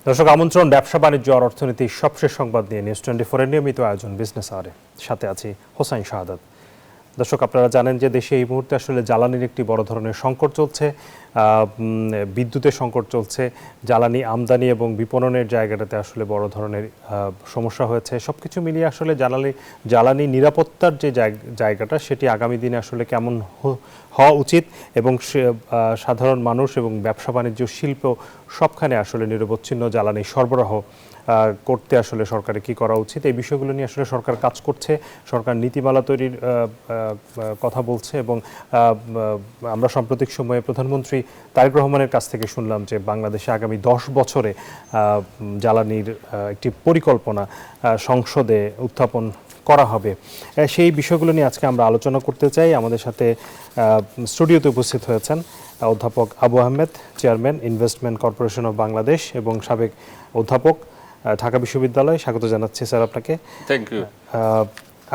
দর্শক আমন্ত্রণ ব্যবসা বাণিজ্য আর অর্থনীতির সবশেষ সংবাদ নিয়ে নিউজ 24 এর নিয়মিত আয়োজন বিজনেস আওয়ারে সাথে আছি হোসাইন শাহাদাত। দর্শক আপনারা জানেন যে দেশে এই মুহূর্তে আসলে জ্বালানির একটি বড় ধরনের সংকট চলছে, বিদ্যুতের সংকট চলছে, জ্বালানি আমদানি এবং বিপণনের জায়গাটাতে আসলে বড় ধরনের সমস্যা হয়েছে। সবকিছু মিলিয়ে আসলে জ্বালানি নিরাপত্তার যে জায়গাটা সেটি আগামী দিনে আসলে কেমন হওয়া উচিত এবং সাধারণ মানুষ এবং ব্যবসা বাণিজ্য শিল্প সবখানে আসলে নিরবচ্ছিন্ন জ্বালানি সরবরাহ করতে আসলে সরকারের কি করা উচিত, এই বিষয়গুলো নিয়ে আসলে সরকার কাজ করছে। সরকার নীতিমালা তৈরির কথা বলছে এবং আমরা সাম্প্রতিক সময়ে প্রধানমন্ত্রী তারেক রহমানের কাছ থেকে শুনলাম যে বাংলাদেশে আগামী 10 বছরে জ্বালানির একটি পরিকল্পনা সংসদে উত্থাপন করা হবে। সেই বিষয়গুলো নিয়ে আজকে আমরা আলোচনা করতে চাই। আমাদের সাথে স্টুডিওতে উপস্থিত হয়েছেন অধ্যাপক Abu Ahmed, chairman investment corporation of Bangladesh এবং সাবেক অধ্যাপক, ঢাকা বিশ্ববিদ্যালয়। স্বাগত জানাচ্ছি স্যার আপনাকে। Thank you.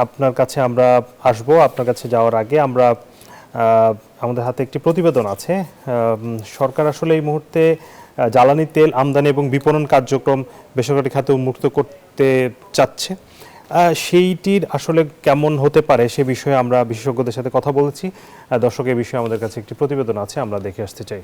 আপনার কাছে আমরা আসবো। আপনার কাছে যাওয়ার আগে আমরা আমাদের হাতে একটি প্রতিবেদন আছে। সরকার আসলে এই মুহূর্তে জ্বালানি তেল আমদানি এবং বিপণন কার্যক্রম বেসরকারি খাতে উন্মুক্ত করতে চাচ্ছে। সেইটির আসলে কেমন হতে পারে সে বিষয়ে আমরা বিশেষজ্ঞদের সাথে কথা বলেছি। দর্শক, এই বিষয়ে আমাদের কাছে একটি প্রতিবেদন আছে, আমরা দেখে আসতে চাই।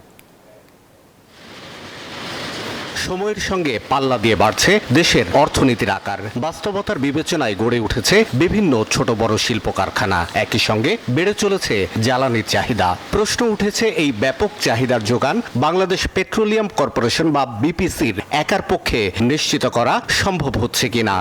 সময়ের সঙ্গে পাল্লা দিয়ে বাড়ছে দেশের অর্থনীতির আকার। বাস্তবতার বিবেচনায় গড়ে উঠেছে বিভিন্ন ছোট বড় শিল্প কারখানা। একই সঙ্গে বেড়ে চলেছে জ্বালানির চাহিদা। প্রশ্ন উঠেছে, এই ব্যাপক চাহিদার যোগান বাংলাদেশ পেট্রোলিয়াম কর্পোরেশন বা বিপিসির একার পক্ষে নিশ্চিত করা সম্ভব হচ্ছে কিনা।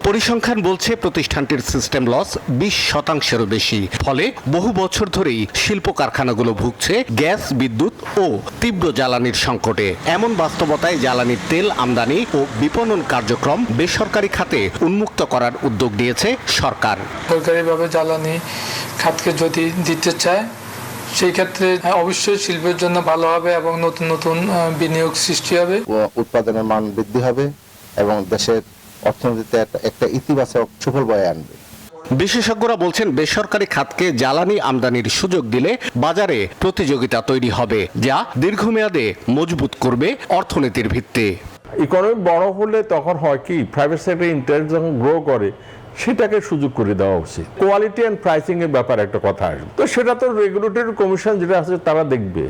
পরিসংখ্যান বলছে প্রতিষ্ঠানটির সিস্টেম লস 20%-এরও বেশি। ফলে বহু বছর ধরেই শিল্প কারখানাগুলো ভুগছে গ্যাস, বিদ্যুৎ ও তীব্র জ্বালানির সংকটে। এমন বাস্তবতায় জ্বালানির তেল আমদানি ও বিপণন কার্যক্রম বেসরকারি খাতে উন্মুক্ত করার উদ্যোগ নিয়েছে সরকার। সরকারিভাবে জ্বালানি খাতকে যদি দিতে চায় সেই ক্ষেত্রে অবশ্যই শিল্পের জন্য ভালো হবে এবং নতুন নতুন বিনিয়োগ সৃষ্টি হবে, উৎপাদনের মান বৃদ্ধি হবে এবং দেশের অর্থনীতিতে একটা ইতিবাচক সুফল বয়ে আনবে। বিশেষজ্ঞরা বলছেন, বেসরকারি খাতকে জ্বালানি আমদানির সুযোগ দিলে বাজারে প্রতিযোগিতা তৈরি হবে, যা দীর্ঘমেয়াদে মজবুত করবে অর্থনীতির ভিত্তি। ইকোনমি বড় হলে তখন হয় কি, প্রাইভেট সেক্টর ইন্টারেস্ট যখন গ্রো করে সেটাকে সুযোগ করে দেওয়া উচিত। কোয়ালিটি অ্যান্ড প্রাইসিং এর ব্যাপারে একটা কথা আসবে, তো সেটা তো রেগুলেটরি কমিশন যেটা আছে তারা দেখবে।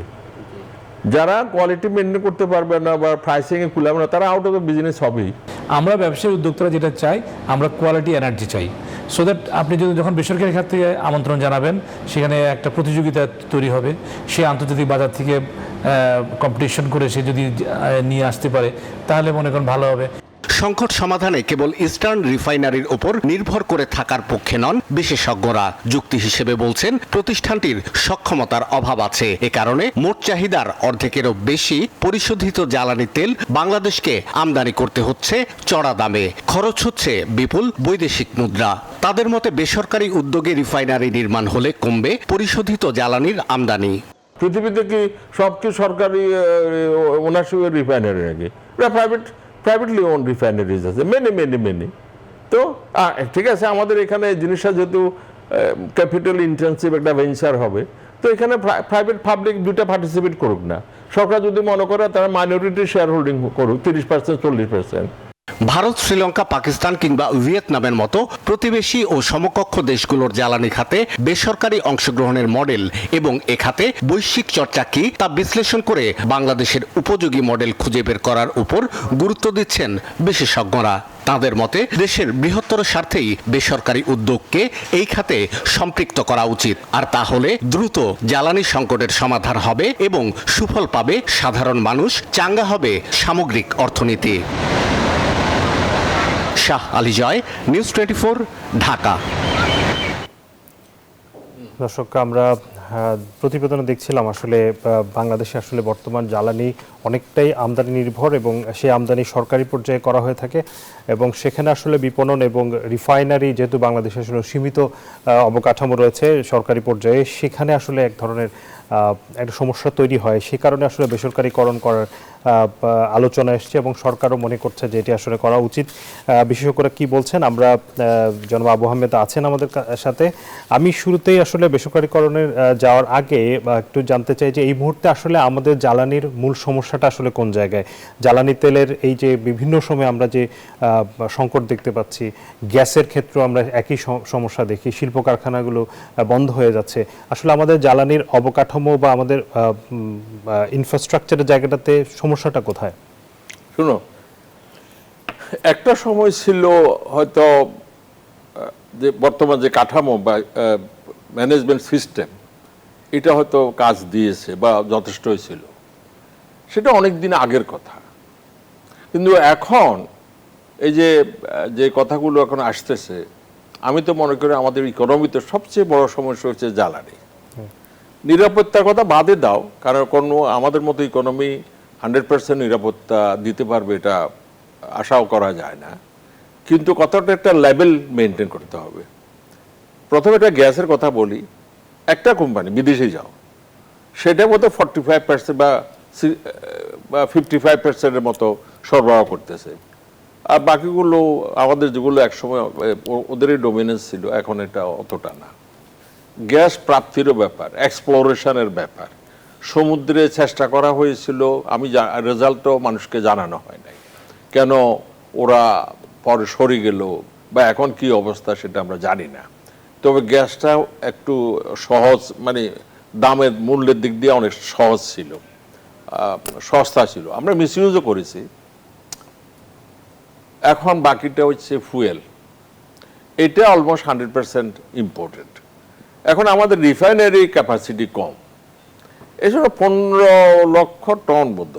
যারা কোয়ালিটি মেনটেন করতে পারবে না বা প্রাইসিং এ কুলাবে না, তারা আউট অফ দ্য বিজনেস হবেই। আমরা ব্যবসায়ী উদ্যোক্তারা যেটা চাই, আমরা কোয়ালিটি এনার্জি চাই, সো দ্যাট আপনি যখন বেসরকারি খাত থেকে আমন্ত্রণ জানাবেন সেখানে একটা প্রতিযোগিতা তৈরি হবে। সে আন্তর্জাতিক বাজার থেকে কম্পিটিশন করে সে যদি নিয়ে আসতে পারে তাহলে মনে করেন ভালো হবে। সংকট সমাধানে কেবল ইস্টার্ন রিফাইনারির ওপর নির্ভর করে থাকার পক্ষে নন বিশেষজ্ঞরা। যুক্তি হিসেবে বলছেন, প্রতিষ্ঠানটির সক্ষমতার অভাব আছে। এ কারণে মোট চাহিদার অর্ধেকেরও বেশি পরিশোধিত জ্বালানি তেল বাংলাদেশকে আমদানি করতে হচ্ছে চড়া দামে। খরচ হচ্ছে বিপুল বৈদেশিক মুদ্রা। তাদের মতে, বেসরকারি উদ্যোগে রিফাইনারি নির্মাণ হলে কমবে পরিশোধিত জ্বালানির আমদানি। পৃথিবীতে কি সব কি সরকারি ওনারশিপের রিফাইনারি নাকি? প্রাইভেটলি ওন রিফাইনারিজ আছে মেনি। তো ঠিক আছে, আমাদের এখানে জিনিসটা যেহেতু ক্যাপিটাল ইন্টেন্সিভ একটা ভেঞ্চার হবে, তো এখানে প্রাইভেট পাবলিক দুইটা পার্টিসিপেট করুক না। সরকার যদি মনে করে তারা মাইনরিটি শেয়ার হোল্ডিং করুক 30%, 40%। ভারত, শ্রীলঙ্কা, পাকিস্তান কিংবা ভিয়েতনামের মতো প্রতিবেশী ও সমকক্ষ দেশগুলোর জ্বালানি খাতে বেসরকারি অংশগ্রহণের মডেল এবং এ খাতে বৈশ্বিক চর্চা কি তা বিশ্লেষণ করে বাংলাদেশের উপযোগী মডেল খুঁজে বের করার উপর গুরুত্ব দিচ্ছেন বিশেষজ্ঞরা। তাদের মতে, দেশের বৃহত্তর স্বার্থেই বেসরকারি উদ্যোগকে এই খাতে সম্পৃক্ত করা উচিত। আর তাহলে দ্রুত জ্বালানি সংকটের সমাধান হবে এবং সুফল পাবে সাধারণ মানুষ, চাঙ্গা হবে সামগ্রিক অর্থনীতি। শাহ আলী জয়, নিউজ 24, ঢাকা। দর্শক, আমরা প্রতিবেদনে দেখছিলাম আসলে বাংলাদেশে আসলে বর্তমান জ্বালানি অনেকটাই আমদানি নির্ভর এবং সেই আমদানি সরকারি পর্যায়ে করা হয়ে থাকে এবং সেখানে আসলে বিপণন এবং রিফাইনারি, যেহেতু বাংলাদেশে আসলে সীমিত অবকাঠামো রয়েছে সরকারি পর্যায়ে, সেখানে আসলে এক ধরনের একটা সমস্যা তৈরি হয়, সে কারণে আসলে বেসরকারীকরণ করার আলোচনা এসছে এবং সরকারও মনে করছে যে এটি আসলে করা উচিত। বিশেষজ্ঞরা কি বলছেন, আমরা জনাব আবু আহমেদ আছেন আমাদের সাথে। আমি শুরুতেই আসলে বেসরকারীকরণের যাওয়ার আগে একটু জানতে চাই যে এই মুহূর্তে আসলে আমাদের জ্বালানির মূল সমস্যাটা আসলে কোন জায়গায়? জ্বালানি তেলের এই যে বিভিন্ন সময় আমরা যে সংকট দেখতে পাচ্ছি, গ্যাসের ক্ষেত্রেও আমরা একই সমস্যা দেখি, শিল্প কারখানাগুলো বন্ধ হয়ে যাচ্ছে। আসলে আমাদের জ্বালানির অবকাঠামো বা আমাদের ইনফ্রাস্ট্রাকচারের জায়গাটাতে সমস্যাটা কোথায়? শুনো, একটা সময় ছিল হয়তো যে বর্তমান যে কাঠামো বা ম্যানেজমেন্ট সিস্টেম, এটা হয়তো কাজ দিয়েছে বা যথেষ্ট হয়েছিল, সেটা অনেক দিন আগের কথা। কিন্তু এখন এই যে কথাগুলো এখন আসতেছে, আমি তো মনে করি আমাদের ইকোনমিতে সবচেয়ে বড় সমস্যা হচ্ছে জ্বালানি। নিরাপত্তার কথা বাদে দাও, কারণ কোনো আমাদের মতো ইকোনমি 100% নিরাপত্তা দিতে পারবে এটা আশাও করা যায় না, কিন্তু কতটা একটা লেভেল মেনটেন করতে হবে। প্রথমে একটা গ্যাসের কথা বলি, একটা কোম্পানি বিদেশে যাও, সেটা মতো 45% বা 55%-এর মতো সরবরাহ করতেছে, আর বাকিগুলো আমাদের যেগুলো একসময় ওদেরই ডোমিনেন্স ছিল, এখন এটা অতটা না। গ্যাস প্রাপ্তিরও ব্যাপার, এক্সপ্লোরেশনের ব্যাপার, সমুদ্রে চেষ্টা করা হয়েছিল, আমি রেজাল্টও মানুষকে জানানো হয় নাই, কেন ওরা পরে সরে গেল বা এখন কি অবস্থা সেটা আমরা জানি না। তবে গ্যাসটা একটু সহজ, মানে দামের মূল্যের দিক দিয়ে অনেক সহজ ছিল, সস্তা ছিল, আমরা মিসইউজও করেছি। এখন বাকিটা হচ্ছে ফুয়েল, এটা অলমোস্ট 100% ইম্পোর্টেড। এখন আমাদের রিফাইনারি ক্যাপাসিটি কম, এছাড়া 15 লক্ষ টন বোধ,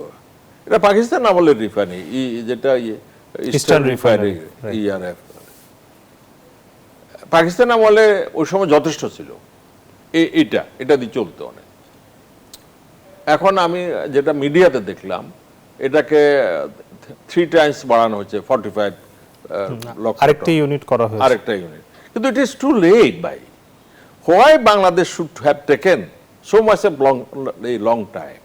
এটা পাকিস্তান আমলের রিফাইনারি, যেটা ইস্টার্ন রিফাইনারি ERF, পাকিস্তান আমলে ওই সময় যথেষ্ট ছিল, এটা দিয়ে চলতো অনেক। এখন আমি যেটা মিডিয়াতে দেখলাম, এটাকে 3 টাইমস বাড়ানো হয়েছে, 45 লক্ষ, আরেকটা ইউনিট করা হয়েছে, আরেকটা ইউনিট। কিন্তু ইট ইজ টু লেট ভাই। Why Bangladesh should have taken so much a long time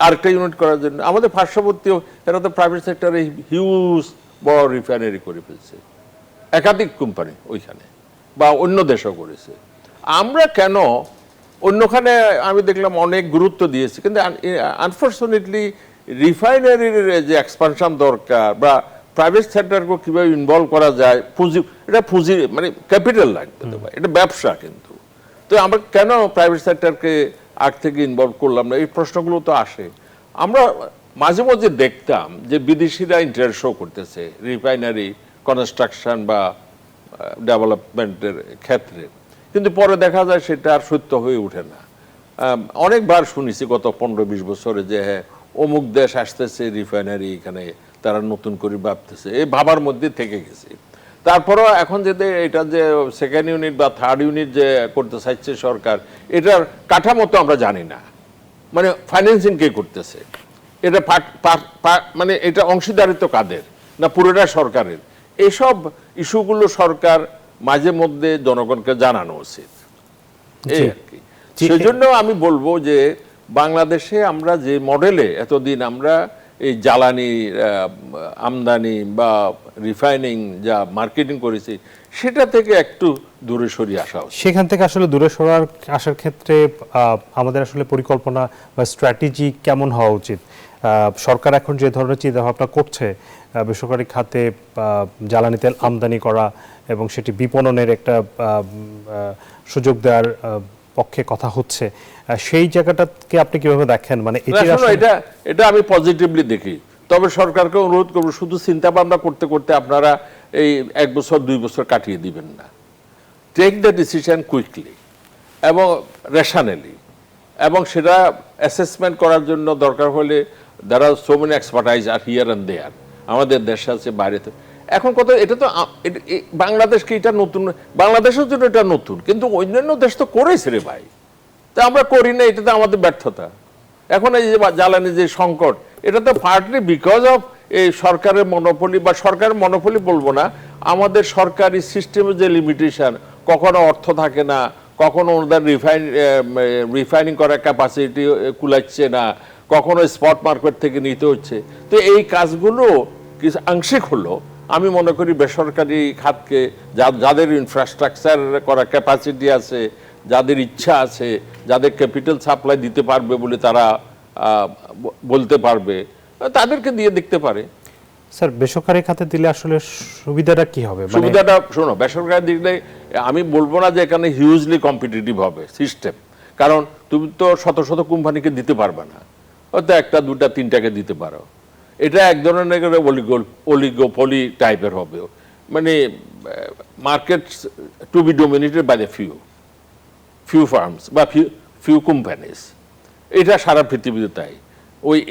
আরেকটা ইউনিট করার জন্য? আমাদের পার্শ্ববর্তী এরা তো প্রাইভেট সেক্টরে হিউজ বড় রিফাইনারি করে ফেলছে, একাধিক কোম্পানি ওইখানে, বা অন্য দেশও করেছে। আমরা কেন অন্যখানে আমি দেখলাম অনেক গুরুত্ব দিয়েছি, কিন্তু আনফর্চুনেটলি রিফাইনারির যে এক্সপানশন দরকার বা প্রাইভেট সেক্টরকে কীভাবে ইনভলভ করা যায়, পুঁজি, এটা পুঁজি মানে ক্যাপিটাল লাগবে তো ভাই, এটা ব্যবসা। কিন্তু তো আমরা কেন প্রাইভেট সেক্টরকে আগ থেকে ইনভলভ করলাম না, এই প্রশ্নগুলো তো আসে। আমরা মাঝে মাঝে দেখতাম যে বিদেশিরা ইন্টারেস্ট শো করতেছে রিফাইনারি কনস্ট্রাকশন বা ডেভেলপমেন্টের ক্ষেত্রে, কিন্তু পরে দেখা যায় সেটা আর সত্য হয়ে ওঠে না। অনেকবার শুনেছি গত 15-20 বছরে যে হ্যাঁ অমুক দেশ আসতেছে রিফাইনারি, এখানে তারা নতুন করে ভাবতেছে, এই ভাবার মধ্যে থেকে গেছে। তারপরও এখন যদি এটা যে সেকেন্ড ইউনিট বা থার্ড ইউনিট যে করতে চাইছে সরকার, এটার কাঠামো তো আমরা জানি না, মানে ফাইন্যান্সিং কে করতেছে, এটা মানে এটা অংশীদারিত্ব কাদের, না পুরোটা সরকারের? এইসব ইস্যুগুলো সরকার মাঝে মধ্যে জনগণকে জানানো উচিত, এই আর কি। সেজন্য আমি বলবো যে বাংলাদেশে আমরা যে মডেলে এতদিন আমরা এই জ্বালানি আমদানি বা রিফাইনিং যা মার্কেটিং করেছি, সেটা থেকে একটু দূরে সরিয়ে আসা উচিত। সেখান থেকে আসলে দূরে আসার ক্ষেত্রে আমাদের আসলে পরিকল্পনা বা স্ট্র্যাটেজি কেমন হওয়া উচিত? সরকার এখন যে ধরনের চিন্তাভাবনা করছে, বেসরকারি খাতে জ্বালানি তেল আমদানি করা এবং সেটি বিপণনের একটা সুযোগ দেওয়ার পক্ষে কথা হচ্ছে, সেই জায়গাটাকে আপনি কিভাবে দেখেন? মানে এটা আমি পজিটিভলি দেখি, তবে সরকারকে অনুরোধ করব শুধু চিন্তা ভাবনা করতে করতে আপনারা এই 1 বছর 2 বছর কাটিয়ে দিবেন না। টেক দ্য ডিসিশন কুইকলি এবং রেশনালি, এবং সেটা অ্যাসেসমেন্ট করার জন্য দরকার হলে there are so many expertise are here and there, আমাদের দেশে আছে, বাইরে। এখন কত, এটা তো বাংলাদেশকে এটা নতুন, বাংলাদেশের জন্য এটা নতুন, কিন্তু অন্যান্য দেশ তো করেছে রে ভাই, তা আমরা করি না, এটা তো আমাদের ব্যর্থতা। এখন এই যে জ্বালানি যে সংকট, এটা তো পার্টলি বিকজ অফ এই সরকারের মনোপলি, বা সরকারের মনোপলি বলবো না, আমাদের সরকারি সিস্টেমের যে লিমিটেশন, কখনো অর্থ থাকে না, কখনো ওনাদের রিফাইনিং করার ক্যাপাসিটি কুলাচ্ছে না, কখনো স্পট মার্কেট থেকে নিতে হচ্ছে। তো এই কাজগুলো কিছু আংশিক হলো আমি মনে করি বেসরকারি খাতকে যাদের ইনফ্রাস্ট্রাকচার করার ক্যাপাসিটি আছে, যাদের ইচ্ছা আছে, যাদের ক্যাপিটাল সাপ্লাই দিতে পারবে বলে তারা বলতে পারবে, তাদেরকে দিয়ে দেখতে পারে। স্যার বেসরকারি খাতে দিলে আসলে সুবিধাটা কি হবে? সুবিধাটা শোনো, বেসরকারি দিলে আমি বলবো না যে এখানে হিউজলি কম্পিটিটিভ হবে সিস্টেম, কারণ তুমি তো শত শত কোম্পানিকে দিতে পারবে না, হয়তো একটা দুটা তিনটাকে দিতে পারো। এটা এক ধরনের অলিগোপলি টাইপের হবে, মানে market to be dominated by the few firms বা ফিউ কোম্পানিজ। এটা সারা পৃথিবীতে তাই।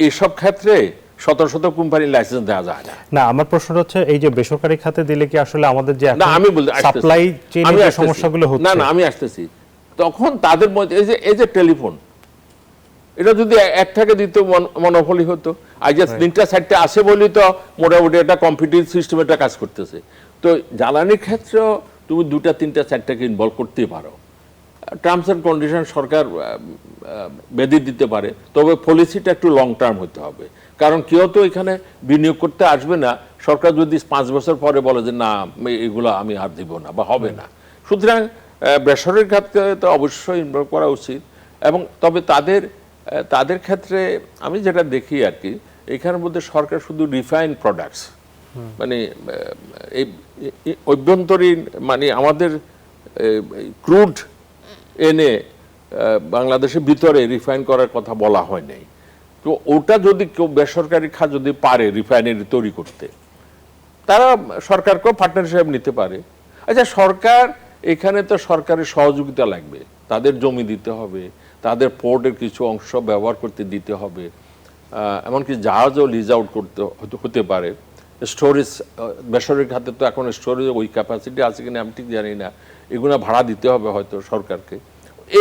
এইসব ক্ষেত্রে শত শত কোম্পানির লাইসেন্স দেওয়া যায় না। না, আমার প্রশ্নটা হচ্ছে এই যে বেসরকারি খাতে দিলে কি আসলে আমাদের যে না, আমি বলতে সাপ্লাই চেইনের যে সমস্যাগুলো হচ্ছে, না আমি আসতেছি, তখন তাদের মধ্যে এই যে টেলিফোন, এটা যদি একটাকে দিত মনোপলি হতো, আজ তিনটা চারটে আসে বলি তো মোটামুটি একটা কম্পিটিটিভ সিস্টেম একটা কাজ করতেছে। তো জ্বালানির ক্ষেত্রেও তুমি দুটা তিনটা চারটাকে ইনভলভ করতেই পারো। টার্মস অ্যান্ড কন্ডিশন সরকার বেঁধে দিতে পারে, তবে পলিসিটা একটু লং টার্ম হতে হবে, কারণ কেউ তো এখানে বিনিয়োগ করতে আসবে না সরকার যদি 5 বছর পরে বলে যে না এগুলো আমি আর দিব না বা হবে না। সুতরাং বেসরকারি খাতকে তো অবশ্যই ইনভলভ করা উচিত। এবং তবে তাদের ক্ষেত্রে আমি যেটা দেখি আর কি, এখানের মধ্যে সরকার শুধু রিফাইন প্রোডাক্টস, মানে এই অভ্যন্তরীণ মানে আমাদের ক্রুড এনে বাংলাদেশের ভিতরে রিফাইন করার কথা বলা হয় নাই। তো ওটা যদি কেউ বেসরকারি খাত যদি পারে রিফাইনারি তৈরি করতে, তারা সরকারকেও পার্টনার হিসেবে নিতে পারে। আচ্ছা, সরকার এখানে তো সরকারের সহযোগিতা লাগবে, তাদের জমি দিতে হবে, তাদের পোর্টের কিছু অংশ ব্যবহার করতে দিতে হবে, এমনকি জাহাজও লিজ আউট করতে হতে পারে। স্টোরেজ বেসরকারি খাতে তো এখন স্টোরেজ ওই ক্যাপাসিটি আছে কিনা আমি ঠিক জানি না, এগুলো ভাড়া দিতে হবে হয়তো সরকারকে।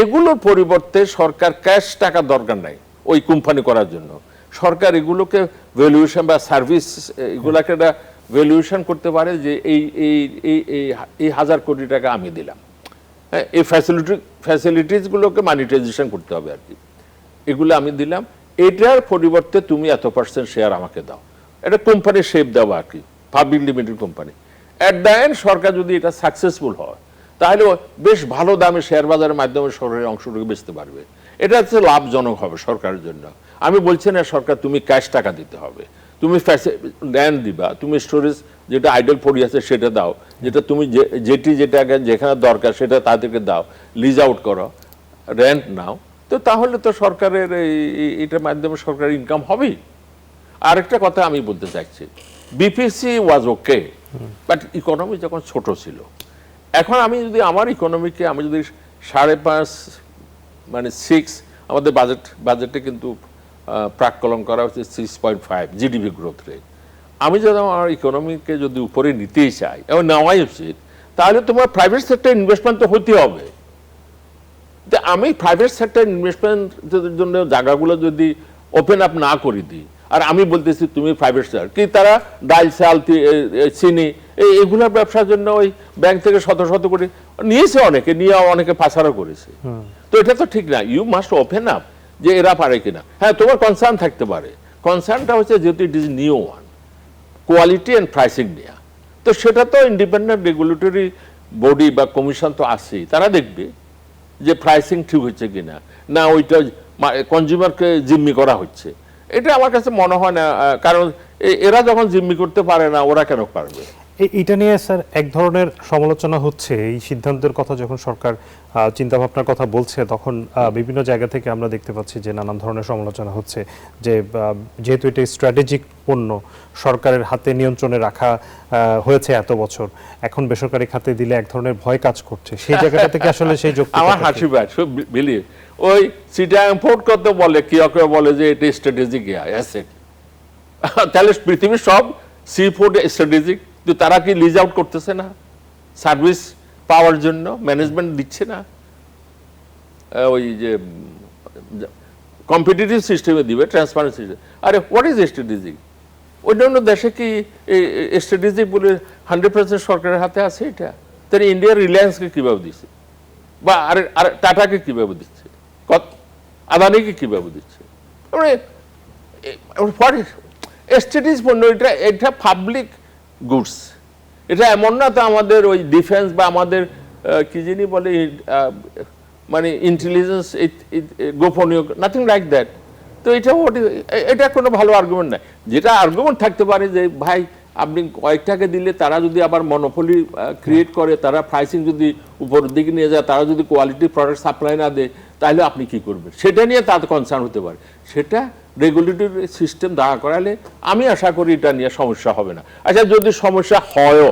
এগুলোর পরিবর্তে সরকার ক্যাশ টাকা দরকার নাই ওই কোম্পানি করার জন্য। সরকার এগুলোকে ভ্যালুয়েশন বা সার্ভিস এগুলাকে একটা ভ্যালুয়েশন করতে পারে যে এই 1000 কোটি টাকা আমি দিলাম, এই ফ্যাসিলিটিসগুলোকে মানিটাইজেশন করতে হবে আর কি, এগুলো আমি দিলাম, এটার পরিবর্তে তুমি এত % শেয়ার আমাকে দাও, এটা কোম্পানির শেপ দেওয়া আর কি, public limited company. At the end সরকার যদি এটা সাকসেসফুল হয় তাহলে বেশ ভালো দামে শেয়ার বাজারের মাধ্যমে সরকারের অংশটুকু বেচতে পারবে। এটা হচ্ছে লাভজনক হবে সরকারের জন্য। আমি বলছি না সরকার তুমি ক্যাশ টাকা দিতে হবে, তুমি ল্যান্ড দিবা, তুমি স্টোরেজ যেটা আইডল পড়ে আছে সেটা দাও, যেটা তুমি যেটা যেখানে দরকার সেটা তাদেরকে দাও, লিজ আউট করো, রেন্ট নাও। তো তাহলে তো সরকারের এটার মাধ্যমে সরকারের ইনকাম হবেই। আরেকটা কথা আমি বলতে চাইছি, BPC was okay, but economy যখন ছোট ছিল, এখন আমি যদি আমার ইকোনমিকে আমি যদি 5.5 মানে 6 আমাদের বাজেটে কিন্তু প্রাক্কলন করা হচ্ছে 6.5 জিডিপি গ্রোথ রেট। আমি যদি আমার ইকোনমিকে যদি উপরে নিতেই চাই এবং নেওয়াই উচিত, তাহলে তোমার প্রাইভেট সেক্টর ইনভেস্টমেন্ট তো হতে হবে। আমি প্রাইভেট সেক্টর ইনভেস্টমেন্টের জন্য জায়গাগুলো যদি ওপেন আপ না করে দিই, আর আমি বলতেছি তুমি প্রাইভেট সেক্টর কি, তারা ডাল চাল চিনি এগুলোর ব্যবসার জন্য ওই ব্যাংক থেকে শত শত কোটি নিয়েছে, অনেকে পাচারও করেছে। তো এটা তো ঠিক না, ইউ মাস্ট ওপেন আপ যে এরা পারে কিনা। হ্যাঁ, তোমার কনসার্ন থাকতে পারে, কনসার্নটা হচ্ছে যেহেতু it is new one, quality and pricing নেওয়া। তো সেটা তো ইন্ডিপেন্ডেন্ট রেগুলেটরি বডি বা কমিশন তো আছেই, তারা দেখবে যে প্রাইসিং ঠিক হচ্ছে কিনা, না ওইটা কনজিউমারকে জিম্মি করা হচ্ছে। এটা আমার কাছে মনে হয় না, কারণ এরা যখন জিম্মি করতে পারে না, ওরা কেন পারবে? এটা নিয়ে স্যার এক ধরনের সমালোচনা হচ্ছে, এই সিদ্ধান্তের কথা যখন সরকার চিন্তা ভাবনার কথা বলছে, তখন বিভিন্ন জায়গা থেকে আমরা দেখতে পাচ্ছি যে নানান ধরনের সমালোচনা হচ্ছে যে যেহেতু এটা স্ট্র্যাটেজিক পণ্য, সরকারের হাতে নিয়ন্ত্রণে রাখা হয়েছে এত বছর, এখন বেসরকারি খাতে দিলে এক ধরনের ভয় কাজ করছে। সেই জায়গাটা থেকে আসলে সেই যুক্তি আমার হাসি পায় বিলিভ ওই সিটা ইম্পোর্ট করতে বলে কেউ বলে যে এটা স্ট্র্যাটেজিক অ্যাসেট, তাহলে পৃথিবীর সব সি ফুড স্ট্র্যাটেজিক, তারা কি লিজ আউট করতেছে না সার্ভিস পাওয়ার জন্য, ম্যানেজমেন্ট দিচ্ছে না, ওই যে কম্পিটিটিভ সিস্টেমে দিবে, ট্রান্সপারেন্ট সিস্টেম। আরে হোয়াট ইজ স্ট্র্যাটেজিক? অন্যান্য দেশে কি স্ট্র্যাটেজিক বলে 100% সরকারের হাতে আছে এটা? তাহলে ইন্ডিয়ার রিলায়েন্সকে কিভাবে দিচ্ছে? বা আর টাটাকে কিভাবে দিচ্ছে, আদানিকে কিভাবে দিচ্ছে, এস্টেটিস পণ্য, এটা পাবলিক গুডস। এটা এমন না তো আমাদের ওই ডিফেন্স বা আমাদের কি জানি বলে মানে ইন্টেলিজেন্স গোপনীয়, নাথিং লাইক দ্যাট। তো এটা কোনো ভালো আর্গুমেন্ট নাই। যেটা আর্গুমেন্ট থাকতে পারে যে ভাই আপনি কয়েকটাকে দিলে তারা যদি আবার মনোপলি ক্রিয়েট করে, তারা প্রাইসিং যদি উপরের দিকে নিয়ে যায়, তারা যদি কোয়ালিটি প্রোডাক্ট সাপ্লাই না দেয়, তাহলে আপনি কি করবেন, সেটা নিয়ে তাদের কনসার্ন হতে পারে। সেটা রেগুলেটরি সিস্টেম দাঁড়া করালে আমি আশা করি এটা নিয়ে সমস্যা হবে না। আচ্ছা, যদি সমস্যা হয়ও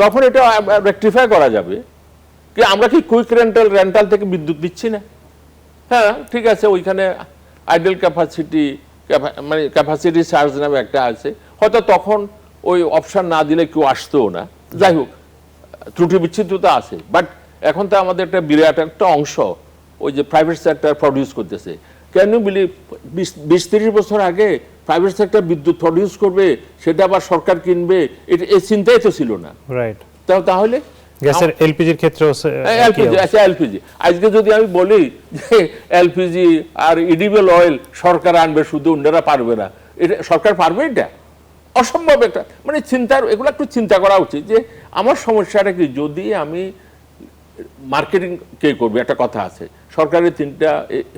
তখন এটা রেকটিফাই করা যাবে। কি আমরা কি কুইক রেন্টাল থেকে বিদ্যুৎ দিচ্ছি না? হ্যাঁ, ঠিক আছে, ওইখানে আইডল ক্যাপাসিটি মানে ক্যাপাসিটি চার্জ নামে একটা আছে, হয়তো তখন ওই অপশন না দিলে কেউ আসতেও না। যাই হোক, ত্রুটি বিচ্ছিন্নতা আছে, বাট এখন তো আমাদের একটা বিরাট একটা অংশ ওই যে প্রাইভেট সেক্টর প্রডিউস করতেছে। ক্যান ইউ বিলিভ 20-30 বছর আগে প্রাইভেট সেক্টর বিদ্যুৎ প্রডিউস করবে, সেটা আবার সরকার কিনবে, এই চিন্তাই তো ছিল না। রাইট। তাহলে গ্যাসের এলপিজির ক্ষেত্রেও এলপিজি আজকে যদি আমি বলি যে এলপিজি আর ইডিবল অয়েল সরকার আনবে, শুধু অন্যরা পারবে না, এটা সরকার পারবে? এটা অসম্ভব একটা মানে চিন্তার, এগুলো একটু চিন্তা করা উচিত যে আমার সমস্যাটা কি। যদি আমি মার্কেটিং কে করবে, একটা কথা আছে, সরকারের 3টা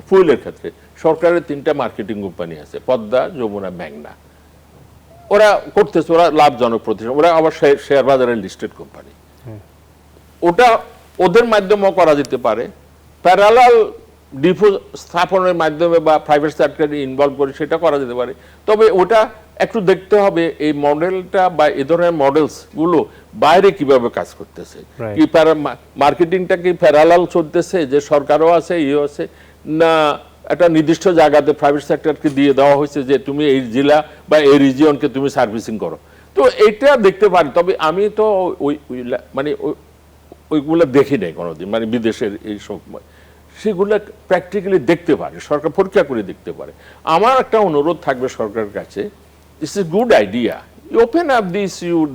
ফুয়েলের ক্ষেত্রে সরকারের 3টা মার্কেটিং কোম্পানি আছে, পদ্মা, যমুনা, মেঘনা। ওরা করতেছে, ওরা লাভজনক প্রতিষ্ঠান, ওরা আবার শেয়ার বাজারের লিস্টেড কোম্পানি। ওটা ওদের মাধ্যমেও করা যেতে পারে, প্যারালাল ডিপো স্থাপনের মাধ্যমে বা প্রাইভেট সেক্টরে ইনভলভ করে সেটা করা যেতে পারে। তবে ওটা একটু দেখতে হবে এই মডেলটা বা এই ধরনের মডেলস গুলো বাইরে কিভাবে কাজ করতেছে, কি মার্কেটিংটা কি প্যারালাল চলতেছে, যে সরকারও আছে, ইয়ে আছে, না একটা নির্দিষ্ট জায়গাতে প্রাইভেট সেক্টরকে দিয়ে দেওয়া হয়েছে যে তুমি এই জেলা বা এই রিজিয়নকে তুমি সার্ভিসিং করো। তো এইটা দেখতে পারি। তবে আমি তো ওই মানে ওইগুলো দেখি নাই কোনোদিন, মানে বিদেশের এই সময় সেগুলো প্র্যাকটিক্যালি দেখতে পারে, সরকার পরীক্ষা করে দেখতে পারে। আমার একটা অনুরোধ থাকবে সরকারের কাছে, this is good idea, you open up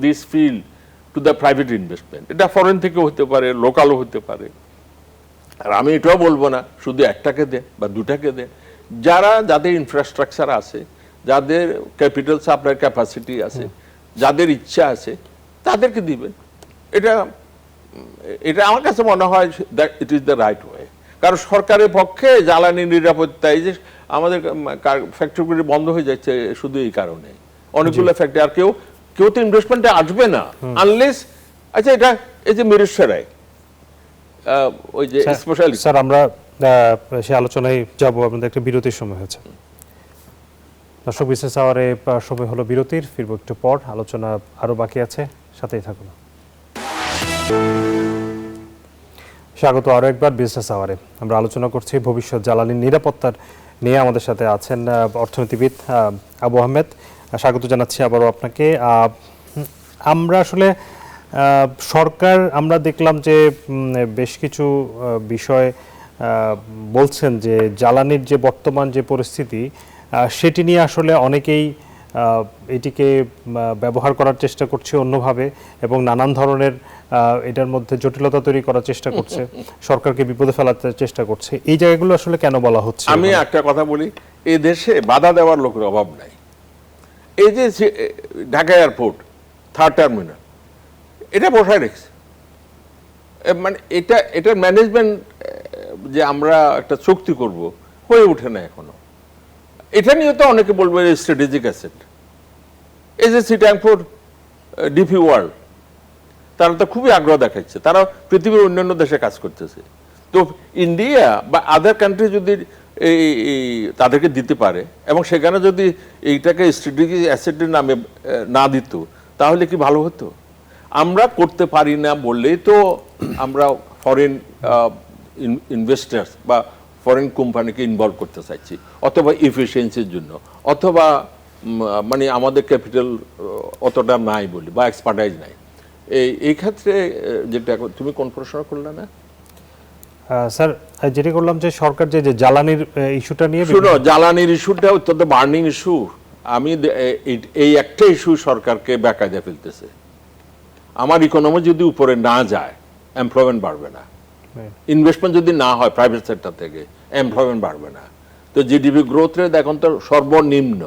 this field to the private investment. এটা ফরেন থেকে হতে পারে, লোকালও হতে পারে। আর আমি এটাও বলবো না শুধু একটাকে দেন বা দুটাকে দেন, যাদের ইনফ্রাস্ট্রাকচার আছে, যাদের ক্যাপিটাল সাপ্লাই ক্যাপাসিটি আছে, যাদের ইচ্ছা আছে, তাদেরকে দিবেন। এটা আমার কাছে মনে হয় it is the right way. কারণ সরকারের পক্ষে জ্বালানি নিরাপত্তা, এই যে আমাদের ফ্যাক্টরিগুলি বন্ধ হয়ে যাচ্ছে শুধু এই কারণে, অনেকগুলো ফ্যাক্টরি, আর কেউ তো ইনভেস্টমেন্টে আসবে না আনলেস, আচ্ছা এটা এই যে মিরেশ্বরায় ওই যে স্পেশালি। স্যার, আমরা সে আলোচনায় যাব, আপনাদের একটা বিরতির সময় হয়েছে। দর্শক, বিজনেস আওয়ারে সময় হলো বিরতির, ফিরবো একটু পর। আলোচনা আরো বাকি আছে, সাথেই থাকুন। স্বাগত আরো একবার বিজনেস আওয়ারে। আমরা আলোচনা করছি ভবিষ্যৎ জ্বালানি নিরাপত্তার নিয়ে। আমাদের সাথে আছেন অর্থনীতিবিদ আবু আহমেদ। স্বাগত জানাচ্ছি আবারও আপনাকে। আমরা আসলে সরকার, আমরা দেখলাম যে বেশ কিছু বিষয় বলছেন যে জ্বালানির যে বর্তমান যে পরিস্থিতি, সেটি নিয়ে আসলে অনেকেই এটিকে ব্যবহার করার চেষ্টা করছে অন্যভাবে, এবং নানান ধরনের এটার মধ্যে জটিলতা তৈরি করার চেষ্টা করছে, সরকারকে বিপদে ফেলাতে চেষ্টা করছে। এই জায়গাগুলো আসলে কেন বলা হচ্ছে? আমি একটা কথা বলি, এই দেশে বাধা দেওয়ার লোকের অভাব নাই। এই যে ঢাকা এয়ারপোর্ট 3rd টার্মিনাল, এটা বসায় রেখেছে, মানে এটার ম্যানেজমেন্ট যে আমরা একটা চুক্তি করব হয়ে ওঠে না এখনো। এটা নিয়ে তো অনেকে বলবে স্ট্র্যাটেজিক অ্যাসেট। এই যে চিটাগং ডিপি ওয়ার্ল্ড, তারা তো খুবই আগ্রহ দেখাচ্ছে, তারা পৃথিবীর অন্যান্য দেশে কাজ করতেছে। তো ইন্ডিয়া বা আদার কান্ট্রি যদি তাদেরকে দিতে পারে এবং সেখানে যদি এইটাকে স্ট্র্যাটেজিক অ্যাসেটের নামে না দিত, তাহলে কি ভালো হতো? আমরা করতে পারি না বললেই তো আমরা ফরেন ইনভেস্টার্স বা ফরেন কোম্পানিকে ইনভলভ করতে চাইছি, অথবা এফিসিয়েন্সির জন্য, অথবা মানে আমাদের ক্যাপিটাল অতটা নাই বলি বা এক্সপার্টাইজ নাই। এই ক্ষেত্রে যেটা তুমি কোন প্রশ্ন করলে না স্যার, যেটা করলাম যে সরকার যে জ্বালানির ইস্যুটা নিয়ে, শুনো, জ্বালানির ইস্যুটা অত্যন্ত বার্নিং ইস্যু। আমি এই একটা ইস্যু সরকারকে বেকায়দায় ফেলতেছে। আমার ইকোনমি যদি উপরে না যায়, এমপ্লয়মেন্ট বাড়বে না। ইনভেস্টমেন্ট যদি না হয় প্রাইভেট সেক্টর থেকে, এমপ্লয়মেন্ট বাড়বে না। তো জিডিপি গ্রোথ রেট এখন তো সর্বনিম্ন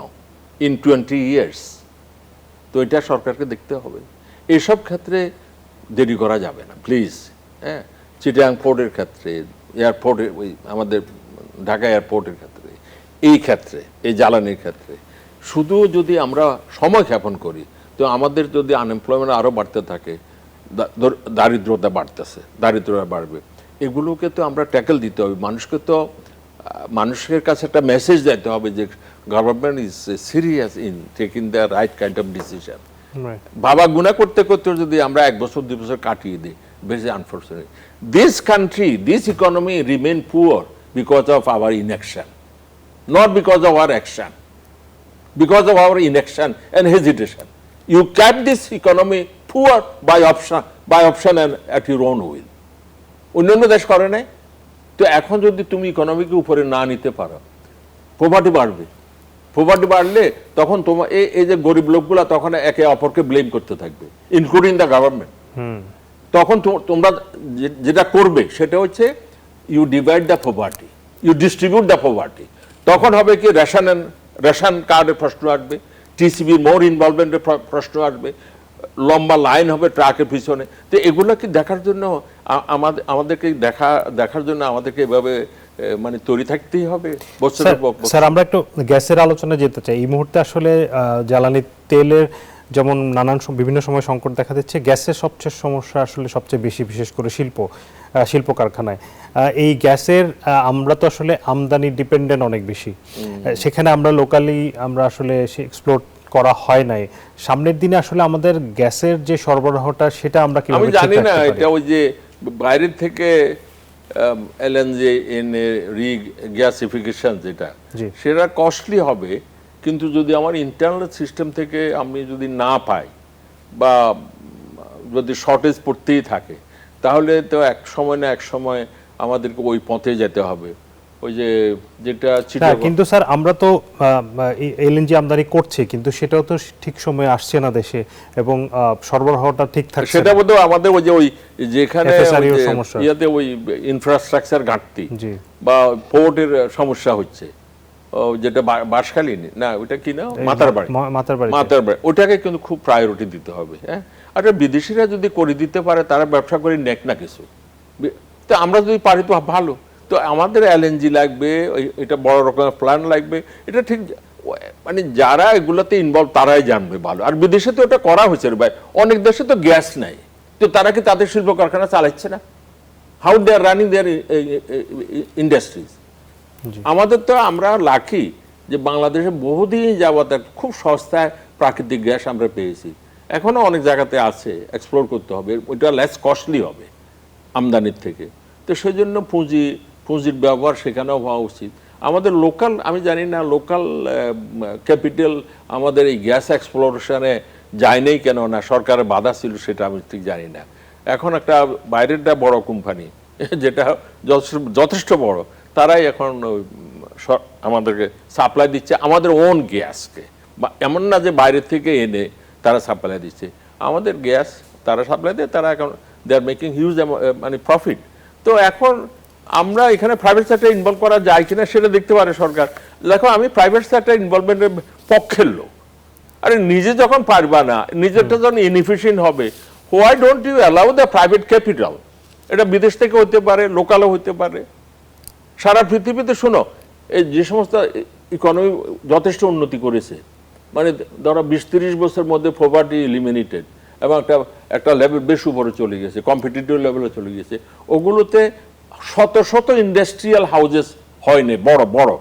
ইন 20 ইয়ার্স। তো এটা সরকারকে দেখতে হবে। এইসব ক্ষেত্রে দেরি করা যাবে না প্লিজ। হ্যাঁ, চিটাগাং পোর্টের ক্ষেত্রে, এয়ারপোর্টের ওই আমাদের ঢাকা এয়ারপোর্টের ক্ষেত্রে, এই ক্ষেত্রে, এই জ্বালানির ক্ষেত্রে শুধু যদি আমরা সময় ক্ষেপণ করি, তো আমাদের যদি আনএমপ্লয়মেন্ট আরও বাড়তে থাকে, দারিদ্রতা বাড়তেছে, দারিদ্রতা বাড়বে, এগুলোকে তো আমরা ট্যাকেল দিতে হবে। মানুষকে তো মানুষের কাছে একটা মেসেজ দিতে হবে যে government is serious in taking the right kind of decision. বাবা গুণা করতে করতে যদি আমরা 1 বছর 2 বছর কাটিয়ে দিই, very unfortunate. This country, this economy remain poor because of our inaction, not because of our action, because of our inaction and hesitation. You kept this economy poor by option and at your own will. অন্যান্য দেশ করে নাই। তো এখন যদি তুমি ইকোনমিকে উপরে না নিতে পারো, প্রপার্টি বাড়বে। প্রপার্টি বাড়লে তখন তোমার এই যে গরিব লোকগুলা তখন একে অপরকে ব্লেম করতে থাকবে, ইনক্লুডিং দ্য গভর্নমেন্ট। তখন তোমরা যেটা করবে সেটা হচ্ছে you divide the property, you distribute the property. তখন হবে কি রেশন কার্ডের প্রশ্ন আসবে, টিসিবির মোর ইনভলভমেন্টের প্রশ্ন আসবে, লম্বা লাইন হবে ট্রাকের পিছনে। তো এগুলোকে দেখার জন্য আমাদেরকে দেখার জন্য আমাদেরকে এভাবে মানে তৈরি থাকতেই হবে। স্যার, আমরা একটু গ্যাসের আলোচনায় যেতে চাই। এই মুহূর্তে আসলে জ্বালানি তেলের যেমন বিভিন্ন সময় সংকট দেখা দিচ্ছে, গ্যাসের সবচেয়ে সমস্যা আসলে সবচেয়ে বেশি, বিশেষ করে শিল্প কারখানায়। এই গ্যাসের আমরা তো আসলে আমদানি ডিপেন্ডেন্ট অনেক বেশি, সেখানে আমরা লোকালি আমরা আসলে এক্সপ্লোর করা হয় নাই। সামনের দিনে আসলে আমাদের গ্যাসের যে সরবরাহটা সেটা আমরা কিভাবে আমি জানি না, এটা ওই যে বাইরের থেকে এলএনজি গ্যাসিফিকেশন যেটা, সেটা কস্টলি হবে। কিন্তু যদি আমার ইন্টারনাল সিস্টেম থেকে আমি যদি না পাই বা যদি শর্টেজ পড়তেই থাকে, তাহলে তো এক সময় না এক সময় আমাদেরকে ওই পথে যেতে হবে। ওই যে যেটা কিন্তু স্যার আমরা তো এলএনজি আমদানি করছি, কিন্তু সেটাও তো ঠিক সময়ে আসছে না দেশে, এবং সরবরাহটা ঠিক থাকছে। সেটা বোধহয় আমাদের ওই যে ওই যেখানে ইয়াতে ওই ইনফ্রাস্ট্রাকচার ঘাটতি বা পোর্টের সমস্যা হচ্ছে, যেটা বাঁশখালী না, ওইটা কি না, মাতারবাড়ি, ওটাকে কিন্তু খুব প্রায়োরিটি দিতে হবে। হ্যাঁ, আর বিদেশিরা যদি করে দিতে পারে, তারা ব্যবসা করে নেক না কিছু, তো আমরা যদি পারি তো ভালো। তো আমাদের এলএনজি লাগবে, এটা বড় রকমের প্ল্যান লাগবে, এটা ঠিক মানে যারা এগুলোতে ইনভলভ তারাই জানবে ভালো। আর বিদেশে তো এটা করা হয়েছে ভাই, অনেক দেশে তো গ্যাস নাই, তো তারা কি তাদের শিল্প কারখানা চালাচ্ছে না? How they are running their industries. আমাদের তো আমরা লাকি যে বাংলাদেশে বহুদিন যাবত খুব সস্তায় প্রাকৃতিক গ্যাস আমরা পেয়েছি, এখনো অনেক জায়গাতে আছে, এক্সপ্লোর করতে হবে, ওইটা লেস কস্টলি হবে আমদানির থেকে। তো সেই জন্য পুঁজির ব্যবহার সেখানেও হওয়া উচিত। আমাদের লোকাল, আমি জানি না লোকাল ক্যাপিটাল আমাদের এই গ্যাস এক্সপ্লোরেশনে যায় নাই কেন না, সরকারের বাধা ছিল সেটা আমি ঠিক জানি না। এখন একটা বাইরেরটা বড় কোম্পানি যেটা যথেষ্ট বড়, তারাই এখন আমাদেরকে সাপ্লাই দিচ্ছে আমাদের ওন গ্যাসকে। এমন না যে বাইরের থেকে এনে তারা সাপ্লাই দিচ্ছে, আমাদের গ্যাস তারা সাপ্লাই দেয়, তারা এখন দে আর মেকিং হিউজ মানে প্রফিট। তো এখন আমরা এখানে প্রাইভেট সেক্টর ইনভলভ করা যায় কিনা সেটা দেখতে পারে সরকার। দেখো, আমি প্রাইভেট সেক্টর ইনভলভমেন্টের পক্ষের লোক। আরে নিজে যখন পারবা না, নিজেরটা যখন ইনএফিশিয়েন্ট হবে, why don't you allow the private capital? এটা বিদেশ থেকে হতে পারে, লোকালও হতে পারে। সারা পৃথিবীতে শোনো, এই যে সমস্ত ইকোনমি যথেষ্ট উন্নতি করেছে, মানে ধরো 20-30 বছরের মধ্যে পভার্টি এলিমিনেটেড এবং একটা লেভেল বেশ উপরে চলে গেছে, কম্পিটিটিভ লেভেলে চলে গেছে, ওগুলোতে শত শত ইন্ডাস্ট্রিয়াল হাউজেস হয়নি, বড় বড়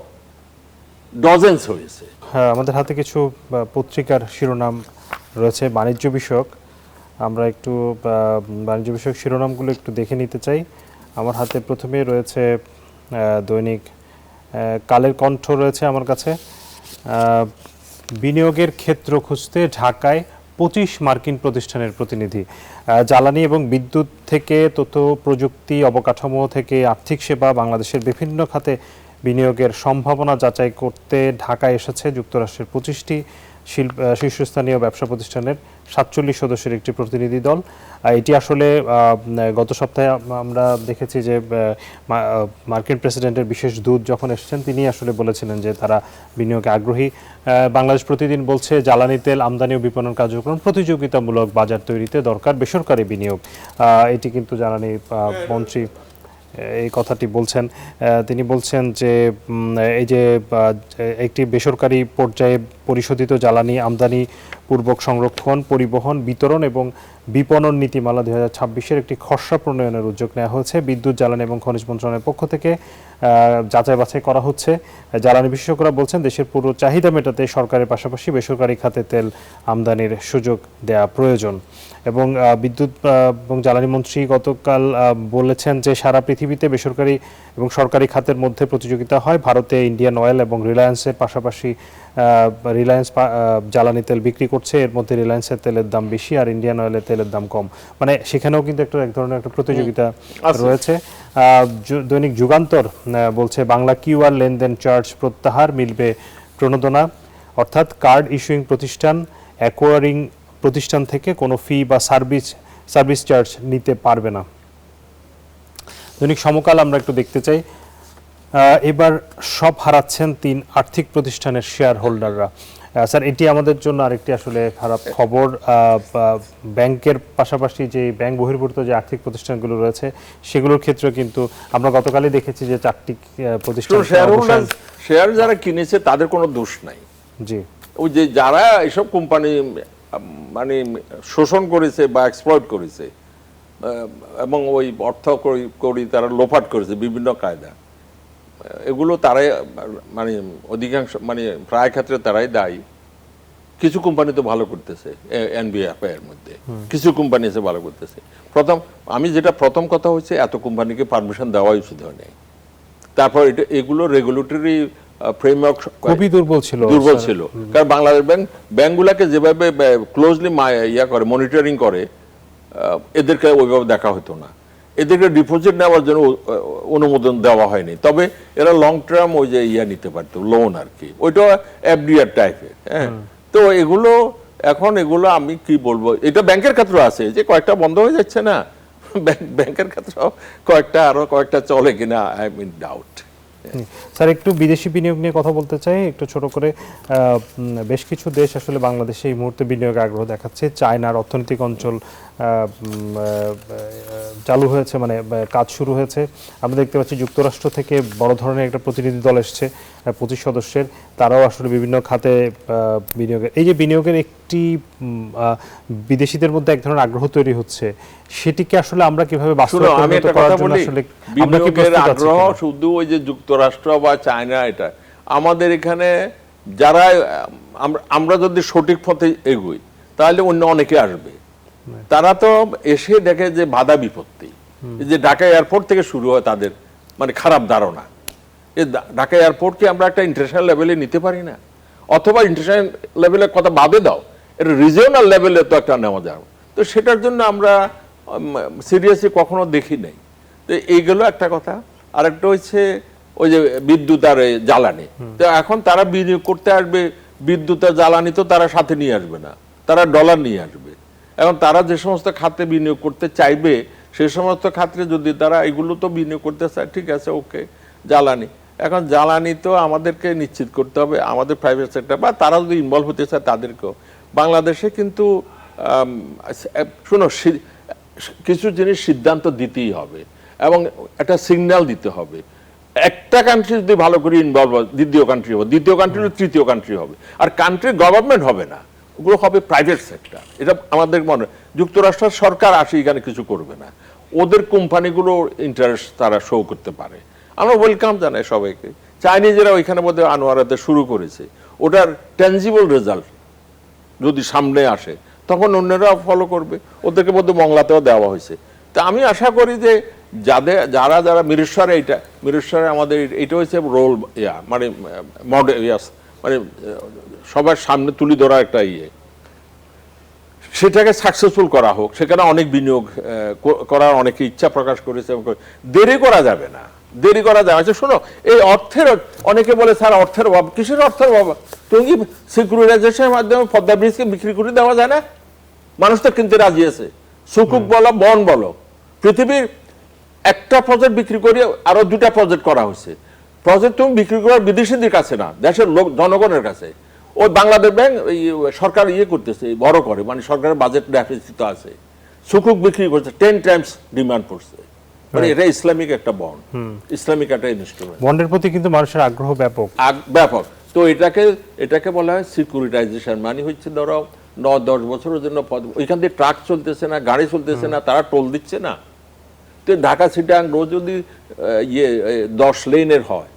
ডজেন্স হয়েছে। হ্যাঁ, আমাদের হাতে কিছু পত্রিকার শিরোনাম রয়েছে বাণিজ্য বিষয়ক, আমরা একটু বাণিজ্য বিষয়ক শিরোনামগুলো একটু দেখে নিতে চাই। আমার হাতে প্রথমে রয়েছে দৈনিক কালের কণ্ঠ রয়েছে আমার কাছে। বিনিয়োগের ক্ষেত্র খুঁজতে ঢাকায় 25 মার্কিন প্রতিষ্ঠানের প্রতিনিধি। জ্বালানি এবং বিদ্যুৎ থেকে তথ্য প্রযুক্তি, অবকাঠামো থেকে আর্থিক সেবা, বাংলাদেশের বিভিন্ন খাতে বিনিয়োগের সম্ভাবনা যাচাই করতে ঢাকায় এসেছে যুক্তরাষ্ট্রের 25টি শীর্ষস্থানীয় ব্যবসা প্রতিষ্ঠানের 47 সদস্যের একটি প্রতিনিধি দল। এটি আসলে গত সপ্তাহে আমরা দেখেছি যে মার্কিন প্রেসিডেন্টের বিশেষ দূত যখন এসেছেন তিনি আসলে বলেছিলেন যে তারা বিনিয়োগে আগ্রহী। বাংলাদেশ প্রতিদিন বলছে জ্বালানি তেল আমদানি ও বিপণন কার্যক্রম প্রতিযোগিতামূলক বাজার তৈরিতে দরকার বেসরকারি বিনিয়োগ। এটি কিন্তু জ্বালানি মন্ত্রী এই কথাটি বলছেন। তিনি বলছেন যে এই যে একটি বেসরকারি পর্যায়ে পরিশোধিত জ্বালানি আমদানি পূর্বক সংরক্ষণ, পরিবহন, বিতরণ এবং বিপণন নীতিমালা 2026-এর একটি খসড়া প্রণয়নের উদ্যোগ নেওয়া হয়েছে। বিদ্যুৎ, জ্বালানি এবং খনিজ মন্ত্রণালয়ের পক্ষ থেকে যাচাই বাছাই করা হচ্ছে। জ্বালানি বিশেষজ্ঞরা বলছেন দেশের পুরো চাহিদা মেটাতে সরকারের পাশাপাশি বেসরকারি খাতে তেল আমদানির সুযোগ দেওয়া প্রয়োজন। এবং বিদ্যুৎ এবং জ্বালানি মন্ত্রী গতকাল বলেছেন যে সারা পৃথিবীতে বেসরকারি এবং সরকারি খাতের মধ্যে প্রতিযোগিতা হয়। ভারতে ইন্ডিয়ান অয়েল এবং রিলায়েন্সের পাশাপাশি রিলায়েন্স জ্বালানি তেল বিক্রি করছে, এর মধ্যে রিলায়েন্সের তেলের দাম বেশি আর ইন্ডিয়ান অয়েলের তেলের দাম কম। মানে সেখানেও কিন্তু এক ধরনের একটা প্রতিযোগিতা রয়েছে। দৈনিক যুগান্তর বলছে বাংলা কিউআর লেনদেন চার্জ প্রত্যাহার, মিলবে প্রণোদনা, অর্থাৎ কার্ড ইস্যুইং প্রতিষ্ঠান অ্যাকোয়ারিং প্রতিষ্ঠান থেকে কোনো ফি বা সার্ভিস চার্জ নিতে পারবে না। দৈনিক সমকাল আমরা একটু দেখতে চাই। এবার সব হারাচ্ছেন 3 আর্থিক প্রতিষ্ঠানের শেয়ার হোল্ডাররা। স্যার, এটি আমাদের জন্য আরেকটি আসলে খারাপ খবর। ব্যাংকের পাশাপাশি যে ব্যাংক বহির্ভূত যে আর্থিক প্রতিষ্ঠানগুলো রয়েছে সেগুলোর ক্ষেত্রে কিন্তু আমরা গতকালই দেখেছি যে 4টি প্রতিষ্ঠান শেয়ার যারা কিনেছে তাদের কোনো দোষ নাই। জি, ওই যে যারা এসব কোম্পানি মানে শোষণ করেছে বা এক্সপ্লয়েট করেছে এবং ওই অর্থ করি তারা লোপাট করেছে বিভিন্ন কায়দা, এগুলো তারাই মানে অধিকাংশ মানে প্রায় ক্ষেত্রে তারাই দায়ী। কিছু কোম্পানি তো ভালো করতেছে এনবিএফআই এর মধ্যে, কিছু কোম্পানি এসে ভালো করতেছে। প্রথম কথা হচ্ছে এত কোম্পানিকে পারমিশন দেওয়া উচিত হয় নাই। তারপর এগুলো রেগুলেটরি ফ্রেমওয়ার্ক খুবই দুর্বল ছিল। কারণ বাংলাদেশ ব্যাংকগুলোকে যেভাবে ক্লোজলি করে মনিটরিং করে, এদেরকে ওইভাবে দেখা হতো না। এদেরকে ডিপোজিট নেওয়ার জন্য অনুমোদন দেওয়া হয়নি। তবে এরা লং টার্ম ওই যে নিতে পারতো, লোন আর কি, ওইটা এফডিআর টাইপের। হ্যাঁ, তো এগুলো এখন আমি কি বলবো, এটা ব্যাংকের ক্ষেত্রে আছে যে কয়েকটা বন্ধ হয়ে যাচ্ছে না, ব্যাংকের ক্ষেত্রে আরো কয়েকটা চলে কিনা আই মিন ডাউট। স্যার, একটু বিদেশি বিনিয়োগ নিয়ে কথা বলতে চাই একটু ছোট করে। বেশ কিছু দেশ আসলে বাংলাদেশে এই মুহূর্তে বিনিয়োগে আগ্রহ দেখাচ্ছে। চায়নার অর্থনৈতিক অঞ্চল চালু হয়েছে, মানে কাজ শুরু হয়েছে। আমরা দেখতে পাচ্ছি যুক্তরাষ্ট্র থেকে বড় ধরনের একটা প্রতিনিধি দল এসছে 25 সদস্যের, তারাও আসলে বিভিন্ন খাতে বিনিয়োগের এই যে বিনিয়োগের একটি বিদেশিদের মধ্যে এক ধরনের আগ্রহ তৈরি হচ্ছে, সেটিকে আসলে আমরা কিভাবে বাস্তবায়িত করার জন্য আসলে আমরা কি প্রস্তুত আছি? আগ্রহ শুধু ওই যে যুক্তরাষ্ট্র বা চায়না, এটা আমাদের এখানে যারা আমরা যদি সঠিক পথে এগোই তাহলে অন্য অনেকে আসবে। তারা তো এসে দেখে যে বাধা বিপত্তি, যে ঢাকা এয়ারপোর্ট থেকে শুরু হয় তাদের মানে খারাপ ধারণা। ঢাকা এয়ারপোর্টকে আমরা একটা ইন্টারন্যাশনাল লেভেলে নিতে পারি না, অথবা ইন্টারন্যাশনাল লেভেলের কথা বাদে দাও, এটা রিজিওনাল লেভেলে তো একটা নেওয়া যাবে। তো সেটার জন্য আমরা সিরিয়াসলি কখনো দেখি নাই। তো এইগুলো একটা কথা। আরেকটা হচ্ছে ওই যে বিদ্যুৎ আর জ্বালানি, তো এখন তারা বিনিয়োগ করতে আসবে, বিদ্যুৎ আর জ্বালানি তো তারা সাথে নিয়ে আসবে না, তারা ডলার নিয়ে আসবে। এখন তারা যে সমস্ত খাতে বিনিয়োগ করতে চাইবে সেই সমস্ত খাতে যদি তারা এগুলো তো বিনিয়োগ করতে চায়, ঠিক আছে, ওকে। জ্বালানি, এখন জ্বালানি তো আমাদেরকে নিশ্চিত করতে হবে, আমাদের প্রাইভেট সেক্টর বা তারা যদি ইনভলভ হতে চায় তাদেরকেও। বাংলাদেশে কিন্তু শোনো, কিছু জিনিস সিদ্ধান্ত দিতেই হবে এবং একটা সিগন্যাল দিতে হবে। একটা কান্ট্রি যদি ভালো করে ইনভলভ হয়, দ্বিতীয় কান্ট্রি হবে, দ্বিতীয় কান্ট্রি হলে তৃতীয় কান্ট্রি হবে। আর কান্ট্রির গভর্নমেন্ট হবে না, ওগুলো হবে প্রাইভেট সেক্টর। এটা আমাদের মনে, যুক্তরাষ্ট্রের সরকার আসে এখানে কিছু করবে না, ওদের কোম্পানিগুলো ইন্টারেস্ট তারা শো করতে পারে। আমরা ওয়েলকাম জানাই সবাইকে। চাইনিজেরা ওইখানে মধ্যে আনোয়ারাতে শুরু করেছে, ওটার ট্যানজিবল রেজাল্ট যদি সামনে আসে তখন অন্যরা ফলো করবে। ওদেরকে মধ্যে মংলাতেও দেওয়া হয়েছে। তা আমি আশা করি যে যারা মিরেশ্বরে আমাদের এটা হচ্ছে রোল মানে মডেল, মানে সবার সামনে তুলে ধরা একটা সেটাকে সাকসেসফুল করা হোক। সেখানে অনেক বিনিয়োগ করার অনেকে ইচ্ছা প্রকাশ করেছে, দেরি করা যাবে না। দেরি করা যায়। আচ্ছা শোনো, এই অর্থের, অনেকে বলে স্যার অর্থের অভাব, কিসের অর্থের অভাব? তুমি কি সিকিউরিটাইজেশনের মাধ্যমে পদ্মা ব্রিজকে বিক্রি করে দেওয়া যায় না? মানুষ তো কিনতে রাজি আছে। সুকুক বলো, বন বলো, পৃথিবীর একটা প্রজেক্ট বিক্রি করে আরো 2টা প্রজেক্ট করা হয়েছে। প্রজেক্ট তুমি বিক্রি করার বিদেশিদের কাছে না, দেশের লোক জনগণের কাছে। ওই বাংলাদেশ ব্যাংক সরকার করতেছে, বড় করে, মানে সরকারের বাজেট ডেফিসিট আছে। সুকুক বিক্রি করছে 10 টাইমস ডিমান্ড করছে। মানে এটা ইসলামিক একটা বন্ড, ইসলামিক একটা ইনস্ট্রুমেন্ট। বন্ডের প্রতি কিন্তু মানুষের আগ্রহ ব্যাপক ব্যাপক। তো এটাকে বলা হয় সিকিউরিটাইজেশন। মানে হচ্ছে ধরো 9-10 বছরের জন্য ওইখান দিয়ে ট্রাক চলতেছে না, গাড়ি চলতেছে না, তারা টোল দিচ্ছে না। তো ঢাকা চিটাগাং রোড যদি 10 লেনের হয়,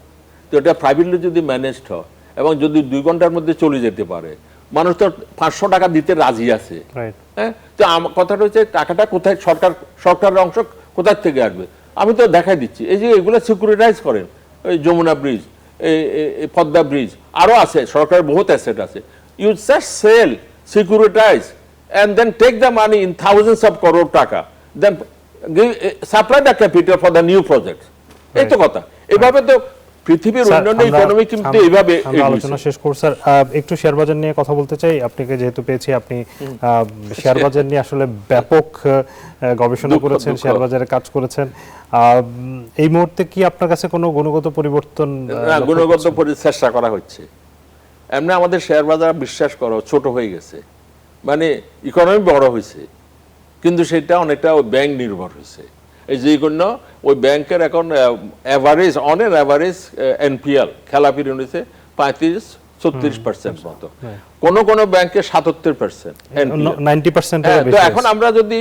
তো এটা প্রাইভেটলি যদি ম্যানেজড হয় এবং যদি 2 ঘন্টার মধ্যে চলে যেতে পারে, মানুষ তো 500 টাকা দিতে রাজি আছে। হ্যাঁ, তো কথাটা হচ্ছে টাকাটা কোথায়, সরকারের অংশ কোথার থেকে আসবে? আমি তো দেখাই দিচ্ছি, এই যে এগুলো সিকিউরিটাইজ করেন, এই যমুনা ব্রিজ, এই পদ্মা ব্রিজ, আরো আছে, সরকারের বহুত অ্যাসেট আছে। You just sell, securitize and then take the money in thousands of crore টাকা, then supply the capital for the new projects. এই তো কথা। এভাবে তো পৃথিবীর অন্যান্য ইকোনমি কিন্তু এইভাবে আলোচনা শেষ করব। স্যার একটু শেয়ার বাজার নিয়ে কথা বলতে চাই। আপনাকে যেহেতু পেয়েছি, আপনি শেয়ার বাজার নিয়ে আসলে ব্যাপক গবেষণা করেছেন, শেয়ার বাজারে কাজ করেছেন। এই মুহূর্তে কি আপনার কাছে কোনো গুণগত পরিবর্তন? গুণগত চেষ্টা করা হচ্ছে। এমনি আমাদের শেয়ার বাজার, বিশ্বাস করো, ছোট হয়ে গেছে। মানে ইকোনমি বড় হয়েছে, কিন্তু সেটা অনেকটা ওই ব্যাংক নির্ভর হয়েছে। এই যে জন্য ওই ব্যাংকের এখন average, on an average NPL খেলাপি হয়েছে 35-36% মতো, কোন ব্যাংকে 77%, 90%। তো এখন আমরা যদি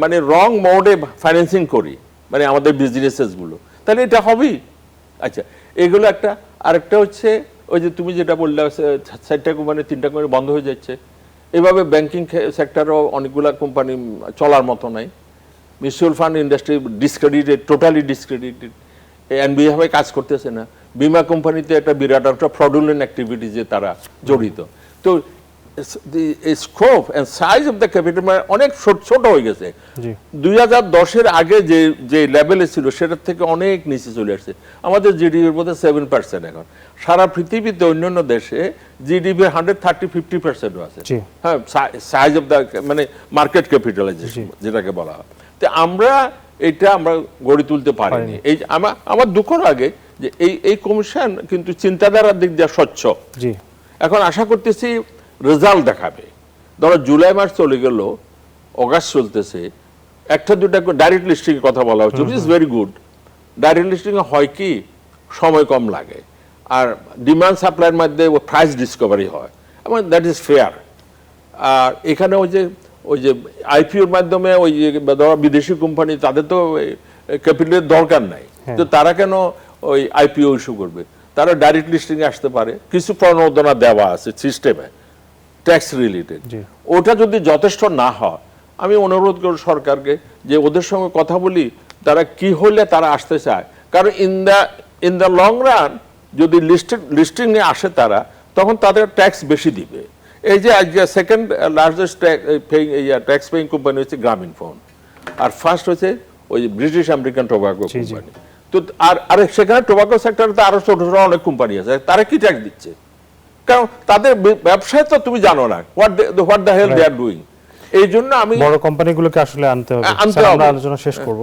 মানে রং মোডে ফাইন্যান্সিং করি, মানে আমাদের বিজনেসেস গুলো, তাহলে এটা হবেই। আচ্ছা, এগুলো একটা। আরেকটা হচ্ছে ওই যে তুমি যেটা বললে, 4টা কোম্পানি 3টা কোম্পানি বন্ধ হয়ে যাচ্ছে। এভাবে ব্যাংকিং সেক্টরও অনেকগুলা কোম্পানি চলার মতো নাই। Mutual fund industry discredited, totally discredited. NBFI কাজ করতেছে না। বিমা কোম্পানিতে একটা বিরাট একটা ফ্রডুলেন্ট অ্যাক্টিভিটিজে তারা জড়িত। তো scope and size of the capital অনেক ছোট হয়ে গেছে। 2010-এর আগে যে লেভেলে ছিল সেটার থেকে অনেক নিচে চলে আসছে। আমাদের জিডিপির মধ্যে 7% এখন। সারা পৃথিবীতে অন্যান্য দেশে জিডিপি 130-50% আছে। হ্যাঁ, সাইজ অফ দ্য মানে মার্কেট ক্যাপিটালাইজেশন যেটাকে বলা হয়। তো আমরা গড়ে তুলতে পারিনি। এই আমার দুঃখ লাগে যে এই কমিশন কিন্তু চিন্তাধারার দিক দিয়ে স্বচ্ছ। এখন আশা করতেছি রেজাল্ট দেখাবে। ধরো জুলাই মাস চলে গেল, অগাস্ট চলতেছে, 1-2টা ডাইরেক্ট লিস্টিং এর কথা বলা হচ্ছে, is very good. Direct listing হয় কি, সময় কম লাগে, আর ডিমান্ড সাপ্লাইয়ের মধ্যে প্রাইস ডিসকভারি হয়, এবং দ্যাট ইজ ফেয়ার। আর এখানে ওই যে আইপিওর মাধ্যমে ওই যে বিদেশি কোম্পানি, তাদের তো ক্যাপিটালের দরকার নাই, তো তারা কেন ওই আইপিও ইস্যু করবে? তারা ডাইরেক্ট লিস্টিং এ আসতে পারে। কিছু প্রণোদনা দেওয়া আছে সিস্টেমে, ট্যাক্স রিলেটেড। ওটা যদি যথেষ্ট না হয়, আমি অনুরোধ করব সরকারকে যে ওদের সঙ্গে কথা বলি, তারা কি হলে তারা আসতে চায়। কারণ ইন দ্য লং রান যদি লিস্টিং এ আসে তারা, তখন তাদের ট্যাক্স বেশি দিবে। এই যে আজকে second largest tax paying company হচ্ছে গ্রামীণ ফোন, আর ফার্স্ট হচ্ছে ওই ব্রিটিশ আমেরিকান টোবাকো কোম্পানি। তো আর সেখানে টোবাকো সেক্টরে তো আরো ছোট ছোট অনেক কোম্পানি আছে, তারা কি ট্যাক্স দিচ্ছে? কারণ তাদের ব্যবসায় তো তুমি জানো না what the hell they are doing. এই জন্য আমি বড় কোম্পানিগুলোকে আসলে আনতে হবে। আমরা আলোচনা শেষ করব।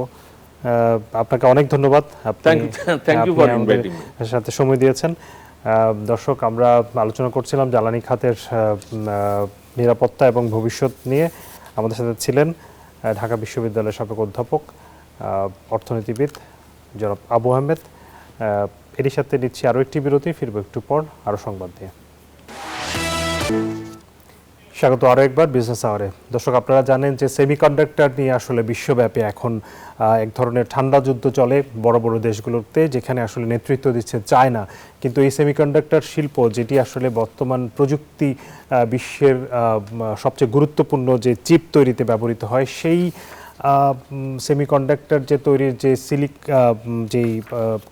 আপনাকে অনেক ধন্যবাদ, thank you for inviting me, সাথে সময় দিয়েছেন। দর্শক, আমরা আলোচনা করছিলাম জ্বালানি খাতের নিরাপত্তা এবং ভবিষ্যৎ নিয়ে। আমাদের সাথে ছিলেন ঢাকা বিশ্ববিদ্যালয়ের সাবেক অধ্যাপক, অর্থনীতিবিদ জনাব আবু আহমেদ। এরই সাথে নিচ্ছি আরও একটি বিরতি, ফিরবো একটু পর আরও সংবাদ দিয়ে। স্বাগত আরও একবার বিজনেস আওয়ারে। দর্শক, আপনারা জানেন যে সেমিকন্ডাক্টর নিয়ে আসলে বিশ্বব্যাপী এখন এক ধরনের ঠান্ডা যুদ্ধ চলে বড় বড় দেশগুলোতে, যেখানে আসলে নেতৃত্ব দিচ্ছে চায়না। কিন্তু এই সেমিকন্ডাক্টর শিল্প, যেটি আসলে বর্তমান প্রযুক্তি বিশ্বের সবচেয়ে গুরুত্বপূর্ণ যে চিপ তৈরিতে ব্যবহৃত হয়, সেই সেমিকন্ডাক্টর যে তৈরির যে যেই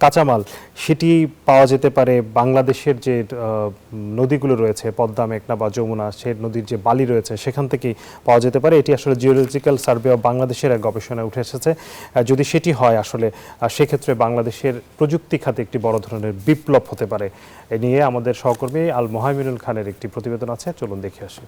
কাঁচামাল সেটি পাওয়া যেতে পারে বাংলাদেশের যে নদীগুলো রয়েছে পদ্মা, মেঘনা বা যমুনা, সে নদীর যে বালি রয়েছে সেখান থেকেই পাওয়া যেতে পারে। এটি আসলে জিওলজিক্যাল সার্ভে অফ বাংলাদেশের এক গবেষণায় উঠে এসেছে। যদি সেটি হয় আসলে সেক্ষেত্রে বাংলাদেশের প্রযুক্তি খাতে একটি বড় ধরনের বিপ্লব হতে পারে। এ নিয়ে আমাদের সহকর্মী আল মোহাইমিনুল খানের একটি প্রতিবেদন আছে, চলুন দেখে আসি।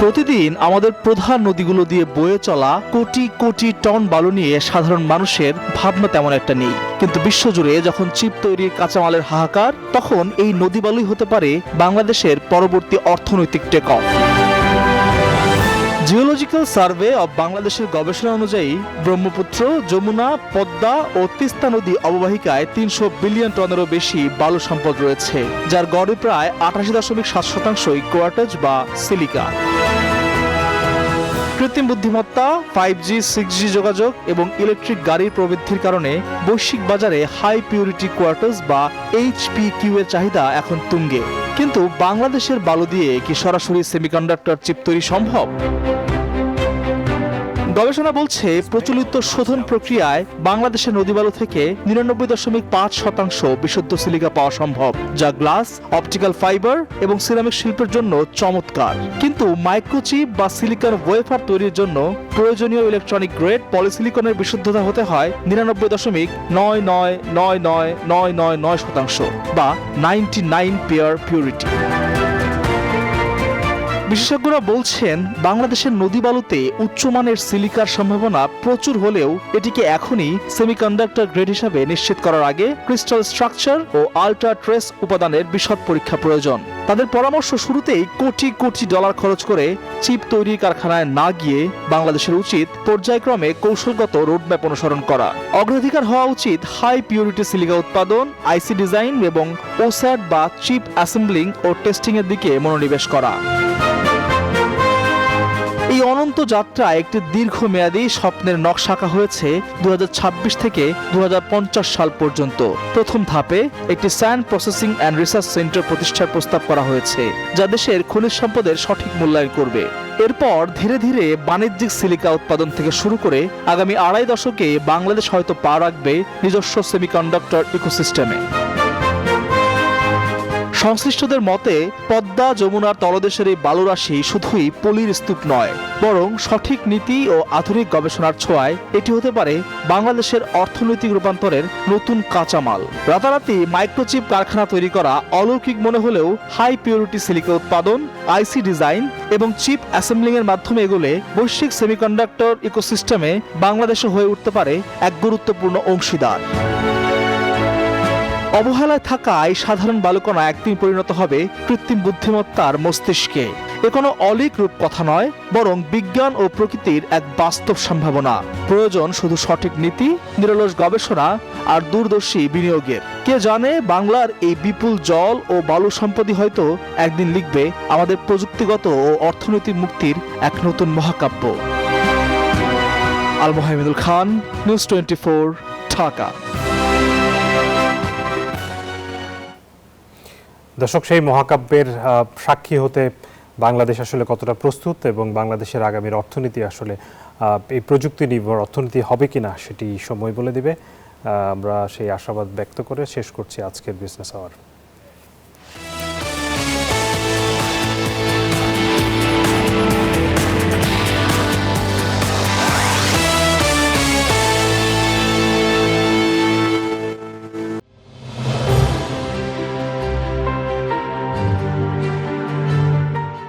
প্রতিদিন আমাদের প্রধান নদীগুলো দিয়ে বয়ে চলা কোটি কোটি টন বালু নিয়ে সাধারণ মানুষের ভাবনা তেমন একটা নেই, কিন্তু বিশ্বজুড়ে যখন চিপ তৈরির কাঁচামালের হাহাকার, তখন এই নদী বালুই হতে পারে বাংলাদেশের পরবর্তী অর্থনৈতিক take off. Geological survey of বাংলাদেশের গবেষণা অনুযায়ী ব্রহ্মপুত্র, যমুনা, পদ্মা ও তিস্তা নদী অববাহিকায় ৩০০ বিলিয়ন টনেরও বেশি বালু সম্পদ রয়েছে, যার গড়ে প্রায় ৮৮.৭% কোয়ার্টাজ বা সিলিকা। কৃত্রিম বুদ্ধিমত্তা, 5G, 6G যোগাযোগ এবং ইলেকট্রিক গাড়ির প্রবৃদ্ধির কারণে বৈশ্বিক বাজারে হাই পিউরিটি কোয়ার্টার্স বা HPQ এর চাহিদা এখন তুঙ্গে। কিন্তু বাংলাদেশের বালু দিয়ে কি সরাসরি সেমিকন্ডাক্টর চিপ তৈরি সম্ভব? গবেষণা বলছে প্রচলিত শোধন প্রক্রিয়ায় বাংলাদেশের নদীবালু থেকে 99.5% বিশুদ্ধ সিলিকা পাওয়া সম্ভব, যা গ্লাস, অপটিক্যাল ফাইবার এবং সিরামিক শিল্পের জন্য চমৎকার। কিন্তু মাইক্রোচিপ বা সিলিকন ওয়েফার তৈরির জন্য প্রয়োজনীয় ইলেকট্রনিক গ্রেড পলিসিলিকনের বিশুদ্ধতা হতে হয় 99.999999% বা 99 পেয়ার পিউরিটি। বিশেষজ্ঞরা বলছেন বাংলাদেশের নদী বালুতে উচ্চমানের সিলিকার সম্ভাবনা প্রচুর হলেও এটিকে এখনই সেমিকন্ডাক্টর গ্রেড হিসাবে নিশ্চিত করার আগে ক্রিস্টাল স্ট্রাকচার ও আল্ট্রা ট্রেস উপাদানের বিশদ পরীক্ষা প্রয়োজন। তাদের পরামর্শ, শুরুতেই কোটি কোটি ডলার খরচ করে চিপ তৈরি কারখানায় না গিয়ে বাংলাদেশের উচিত পর্যায়ক্রমে কৌশলগত রোডম্যাপ অনুসরণ করা। অগ্রাধিকার হওয়া উচিত হাই পিউরিটি সিলিকা উৎপাদন, আইসি ডিজাইন এবং ওস্যাট বা চিপ অ্যাসেম্বলিং ও টেস্টিং এর দিকে মনোনিবেশ করা। এই অনন্ত যাত্রা একটি দীর্ঘমেয়াদী স্বপ্নের নকশা আঁকা হয়েছে 2026 থেকে 2050 সাল পর্যন্ত। প্রথম ধাপে একটি sand processing and research centre প্রতিষ্ঠার প্রস্তাব করা হয়েছে, যা দেশের খনিজ সম্পদের সঠিক মূল্যায়ন করবে। এরপর ধীরে ধীরে বাণিজ্যিক সিলিকা উৎপাদন থেকে শুরু করে আগামী 2.5 দশকে বাংলাদেশ হয়তো পা রাখবে নিজস্ব সেমিকন্ডাক্টর ইকোসিস্টেমে। সংশ্লিষ্টদের মতে পদ্মা, যমুনার তলদেশের এই বালুরাশি শুধুই পলির স্তূপ নয়, বরং সঠিক নীতি ও আধুনিক গবেষণার ছোঁয়ায় এটি হতে পারে বাংলাদেশের অর্থনৈতিক রূপান্তরের নতুন কাঁচামাল। রাতারাতি মাইক্রোচিপ কারখানা তৈরি করা অলৌকিক মনে হলেও হাই পিউরিটি সিলিকা উৎপাদন, আইসি ডিজাইন এবং চিপ অ্যাসেম্বলিং এর মাধ্যমে এগোলে বৈশ্বিক সেমিকন্ডাক্টর ইকোসিস্টেমে বাংলাদেশে হয়ে উঠতে পারে এক গুরুত্বপূর্ণ অংশীদার। অবহেলায় থাকা এই সাধারণ বালুকণা একদিন পরিণত হবে কৃত্রিম বুদ্ধিমত্তার মস্তিষ্কে। এ কোনো অলীক রূপ কথা নয়, বরং বিজ্ঞান ও প্রকৃতির এক বাস্তব সম্ভাবনা। প্রয়োজন শুধু সঠিক নীতি, নিরলস গবেষণা আর দূরদর্শী বিনিয়োগের। কে জানে, বাংলার এই বিপুল জল ও বালু সম্পদই হয়তো একদিন লিখবে আমাদের প্রযুক্তিগত ও অর্থনৈতিক মুক্তির এক নতুন মহাকাব্য। আল মোহাইমিনুল খান, নিউজ 24, ঢাকা। দর্শক, সেই মহাকাব্যের সাক্ষী হতে বাংলাদেশ আসলে কতটা প্রস্তুত এবং বাংলাদেশের আগামীর অর্থনীতি আসলে এই প্রযুক্তি নির্ভর অর্থনীতি হবে কিনা সেটি সময় বলে দিবে। আমরা সেই আশাবাদ ব্যক্ত করে শেষ করছি আজকের বিজনেস আওয়ার।